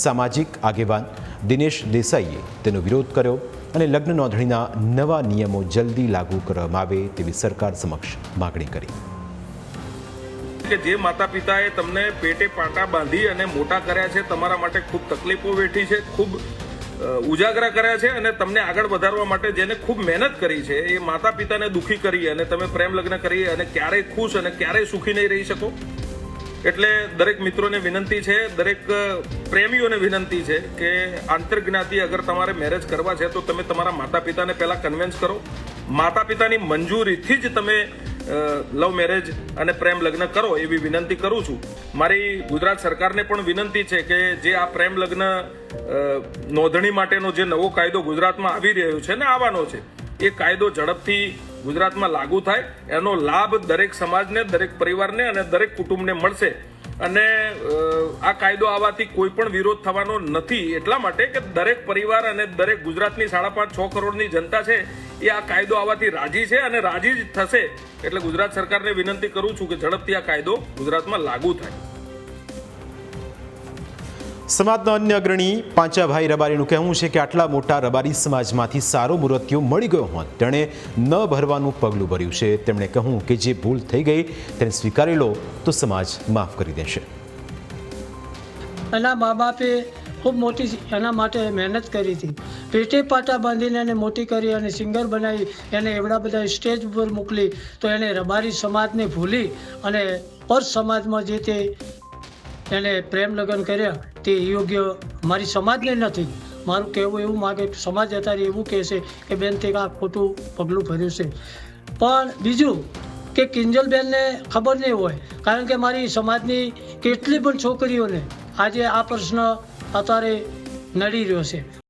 સામાજિક આગેવાન દિનેશ દેસાઈએ તેનો વિરોધ કર્યો અને લગ્ન નોંધણીના નવા નિયમો જલ્દી લાગુ કરવામાં આવે તેવી સરકાર સમક્ષ માગણી કરી. કે જે માતા પિતાએ તમને પેટે પાટા બાંધી અને મોટા કર્યા છે, તમારા માટે ખૂબ તકલીફો વેઠી છે, ખૂબ ઉજાગરા કર્યા છે અને તમને આગળ વધારવા માટે જેને ખૂબ મહેનત કરી છે, એ માતા પિતાને દુઃખી કરી અને તમે પ્રેમ લગ્ન કરી અને ક્યારેય ખુશ અને ક્યારેય સુખી નહીં રહી શકો. એટલે દરેક મિત્રોને વિનંતી છે, દરેક પ્રેમીઓને વિનંતી છે કે આંતરજ્ઞાતિ અગર તમારે મેરેજ કરવા છે તો તમે તમારા માતા પિતાને પહેલાં કન્વિન્સ કરો. માતા પિતાની મંજૂરીથી જ તમે લવ મેરેજ અને પ્રેમ લગ્ન કરો એવી વિનંતી કરું છું. મારી ગુજરાત સરકારને પણ વિનંતી છે કે જે આ પ્રેમ લગ્ન નોંધણી માટેનો જે નવો કાયદો ગુજરાતમાં આવી રહ્યો છે ને આવવાનો છે, એ કાયદો ઝડપથી ગુજરાતમાં લાગુ થાય, એનો લાભ દરેક સમાજને, દરેક પરિવારને અને દરેક કુટુંબને મળશે. અને આ કાયદો આવવાથી કોઈ પણ વિરોધ થવાનો નથી, એટલા માટે કે દરેક પરિવાર અને દરેક ગુજરાતની 5.5-6 કરોડની જનતા છે એ આ કાયદો આવવાથી રાજી છે અને રાજી જ થશે. એટલે ગુજરાત સરકારને વિનંતી કરું છું કે ઝડપથી આ કાયદો ગુજરાતમાં લાગુ થાય. સમાજના અન્ય અગ્રણી પાંચાભાઈ રબારીનું કહેવું છે કે આટલા મોટા રબારી સમાજમાંથી સારો મૂર્તિઓ મળી ગયો હોત તેણે ન ભરવાનું પગલું ભર્યું છે. તેમણે કહ્યું કે જે ભૂલ થઈ ગઈ તેને સ્વીકારી લો તો સમાજ માફ કરી દેશે. એના મા બાપે ખૂબ મોટી એના માટે મહેનત કરી હતી. પેટે પાટા બાંધીને એને મોટી કરી અને સિંગર બનાવી એને એવડા બધા સ્ટેજ ઉપર મોકલી તો એને રબારી સમાજને ભૂલી અને પર સમાજમાં જે તે એને પ્રેમ લગ્ન કર્યા તે યોગ્ય મારી સમાજને નથી. મારું કહેવું એવું માગે સમાજ અત્યારે એવું કહેશે કે બેન તે આ ખોટું પગલું ભર્યું છે. પણ બીજું કે કિંજલબેનને ખબર નહીં હોય, કારણ કે મારી સમાજની કેટલી પણ છોકરીઓને આજે આ પ્રશ્ન અત્યારે નડી રહ્યો છે.